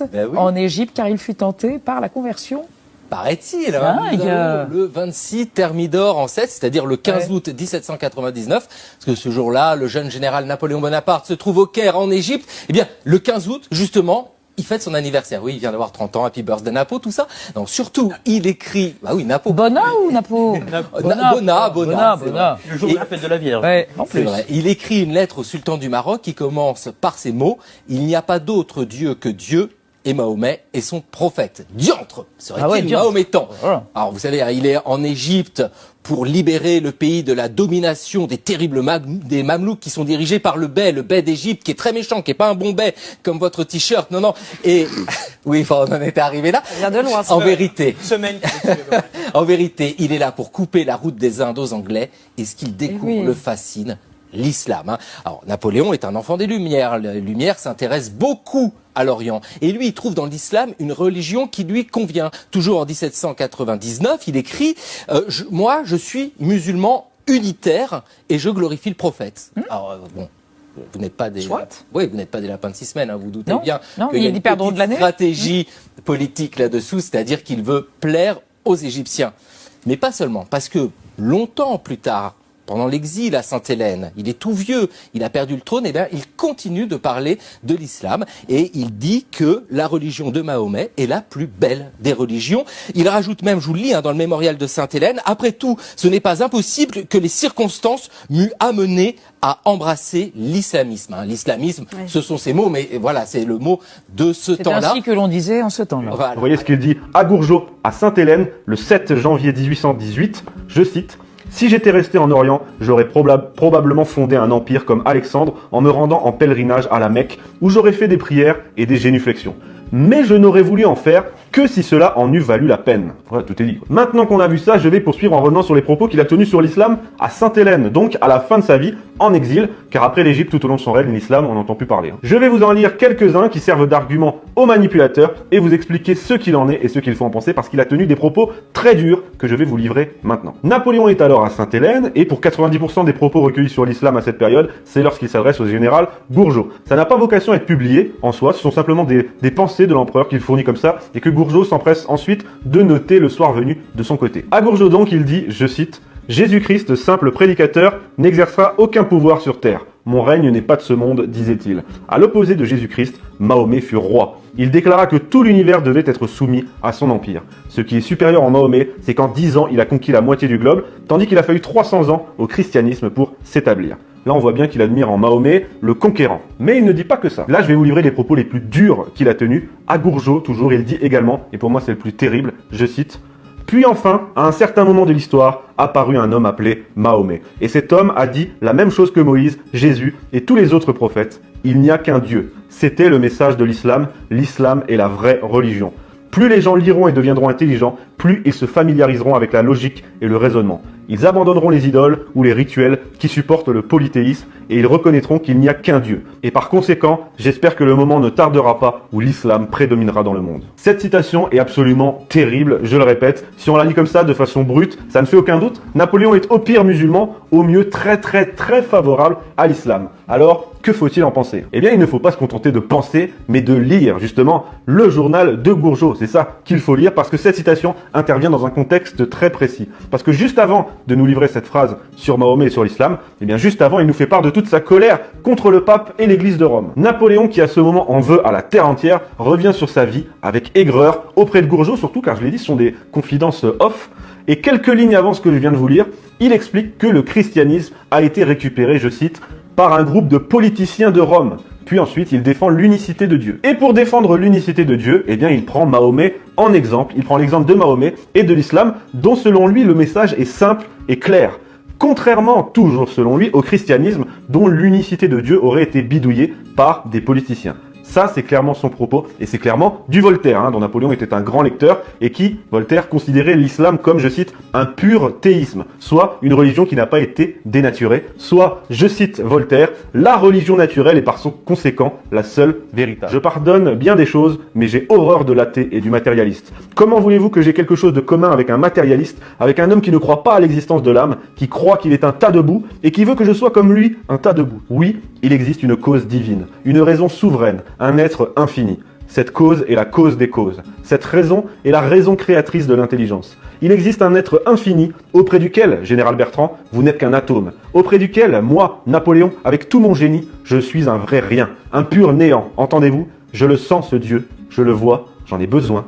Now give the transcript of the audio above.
reste en Égypte car il fut tenté par la conversion. Paraît-il, hein, nous avons le 26 Thermidor en 7, c'est-à-dire le 15 août 1799, parce que ce jour-là, le jeune général Napoléon Bonaparte se trouve au Caire en Égypte. Eh bien, le 15 août, justement, il fête son anniversaire. Oui, il vient d'avoir 30 ans, happy birthday Napo, tout ça. Donc surtout, il écrit... Bah oui, Napo. Bona ou Napo? Bona. Le jour de la fête de la Vierge. Ouais, en plus. C'est vrai. Il écrit une lettre au sultan du Maroc qui commence par ces mots. Il n'y a pas d'autre Dieu que Dieu. Et Mahomet est son prophète. Diantre serait-il mahométan. Voilà. Alors vous savez, il est en Égypte pour libérer le pays de la domination des terribles des Mamelouks qui sont dirigés par le bey d'Égypte, qui est très méchant, qui est pas un bon bey comme votre t-shirt. Non. Et oui, on en était arrivé là. Ça vient de loin. En vérité, en vérité, il est là pour couper la route des Indes aux Anglais. Et ce qu'il découvre le fascine. L'islam. Hein. Alors, Napoléon est un enfant des Lumières. Les Lumières s'intéressent beaucoup à l'Orient. Et lui, il trouve dans l'islam une religion qui lui convient. Toujours en 1799, il écrit moi, je suis musulman unitaire et je glorifie le prophète. Alors, bon. Vous n'êtes pas des vous n'êtes pas des lapins de 6 semaines, hein, vous doutez bien qu'il y a une petite stratégie politique là-dessous, c'est-à-dire qu'il veut plaire aux Égyptiens. Mais pas seulement, parce que longtemps plus tard, pendant l'exil à Sainte-Hélène, il est tout vieux, il a perdu le trône, et bien il continue de parler de l'islam et il dit que la religion de Mahomet est la plus belle des religions. Il rajoute même, je vous le lis dans le mémorial de Sainte-Hélène, après tout, ce n'est pas impossible que les circonstances m'eût amené à embrasser l'islamisme. L'islamisme, ce sont ces mots, mais voilà, c'est le mot de ce temps-là. C'est ainsi que l'on disait en ce temps-là. Voilà. Vous voyez ce qu'il dit à Gourgeot, à Sainte-Hélène, le 7 janvier 1818, je cite: « Si j'étais resté en Orient, j'aurais probablement fondé un empire comme Alexandre en me rendant en pèlerinage à la Mecque, où j'aurais fait des prières et des génuflexions. Mais je n'aurais voulu en faire que si cela en eût valu la peine. » Voilà, tout est dit. Maintenant qu'on a vu ça, je vais poursuivre en revenant sur les propos qu'il a tenus sur l'islam à Sainte-Hélène, donc à la fin de sa vie, en exil, car après l'Égypte, tout au long de son règne, l'islam, on n'entend plus parler. Je vais vous en lire quelques-uns qui servent d'argument aux manipulateurs et vous expliquer ce qu'il en est et ce qu'il faut en penser, parce qu'il a tenu des propos très durs que je vais vous livrer maintenant. Napoléon est alors à Sainte-Hélène, et pour 90% des propos recueillis sur l'islam à cette période, c'est lorsqu'il s'adresse au général Gourgeot. Ça n'a pas vocation à être publié en soi, ce sont simplement des pensées de l'empereur qu'il fournit comme ça, et que Gourgeot s'empresse ensuite de noter le soir venu de son côté. À Gourgeot donc, il dit, je cite: « Jésus-Christ, simple prédicateur, n'exercera aucun pouvoir sur terre. Mon règne n'est pas de ce monde, disait-il. À l'opposé de Jésus-Christ, Mahomet fut roi. Il déclara que tout l'univers devait être soumis à son empire. Ce qui est supérieur en Mahomet, c'est qu'en 10 ans, il a conquis la moitié du globe, tandis qu'il a fallu 300 ans au christianisme pour s'établir. » Là, on voit bien qu'il admire en Mahomet le conquérant. Mais il ne dit pas que ça. Là, je vais vous livrer les propos les plus durs qu'il a tenus. À Gourgeot, toujours, il dit également, et pour moi c'est le plus terrible, je cite: « Puis enfin, à un certain moment de l'histoire, apparut un homme appelé Mahomet. Et cet homme a dit la même chose que Moïse, Jésus et tous les autres prophètes. Il n'y a qu'un Dieu. C'était le message de l'islam. L'islam est la vraie religion. Plus les gens liront et deviendront intelligents, plus ils se familiariseront avec la logique et le raisonnement. Ils abandonneront les idoles ou les rituels qui supportent le polythéisme et ils reconnaîtront qu'il n'y a qu'un Dieu. Et par conséquent, j'espère que le moment ne tardera pas où l'islam prédominera dans le monde. » Cette citation est absolument terrible, je le répète. Si on la lit comme ça, de façon brute, ça ne fait aucun doute. Napoléon est au pire musulman, au mieux très favorable à l'islam. Alors, que faut-il en penser? Eh bien, il ne faut pas se contenter de penser, mais de lire, justement, le journal de Gourgeot. C'est ça qu'il faut lire, parce que cette citation intervient dans un contexte très précis. Parce que juste avant de nous livrer cette phrase sur Mahomet et sur l'islam, eh bien, juste avant, il nous fait part de toute sa colère contre le pape et l'église de Rome. Napoléon, qui à ce moment en veut à la terre entière, revient sur sa vie avec aigreur auprès de Gourgeot, surtout car je l'ai dit, ce sont des confidences off. Et quelques lignes avant ce que je viens de vous lire, il explique que le christianisme a été récupéré, je cite, par un groupe de politiciens de Rome. Puis ensuite, il défend l'unicité de Dieu. Et pour défendre l'unicité de Dieu, eh bien, il prend Mahomet en exemple. Il prend l'exemple de Mahomet et de l'islam, dont selon lui, le message est simple et clair. Contrairement, toujours selon lui, au christianisme, dont l'unicité de Dieu aurait été bidouillée par des politiciens. Ça, c'est clairement son propos, et c'est clairement du Voltaire, dont Napoléon était un grand lecteur, et qui, Voltaire, considérait l'islam comme, je cite, un pur théisme, soit une religion qui n'a pas été dénaturée, soit, je cite Voltaire, la religion naturelle est par son conséquent la seule véritable. Je pardonne bien des choses, mais j'ai horreur de l'athée et du matérialiste. Comment voulez-vous que j'ai quelque chose de commun avec un matérialiste, avec un homme qui ne croit pas à l'existence de l'âme, qui croit qu'il est un tas de boue, et qui veut que je sois comme lui, un tas de boue? Oui, il existe une cause divine, une raison souveraine, un être infini. Cette cause est la cause des causes. Cette raison est la raison créatrice de l'intelligence. Il existe un être infini auprès duquel, général Bertrand, vous n'êtes qu'un atome. Auprès duquel, moi, Napoléon, avec tout mon génie, je suis un vrai rien, un pur néant. Entendez-vous? Je le sens, ce Dieu, je le vois, j'en ai besoin,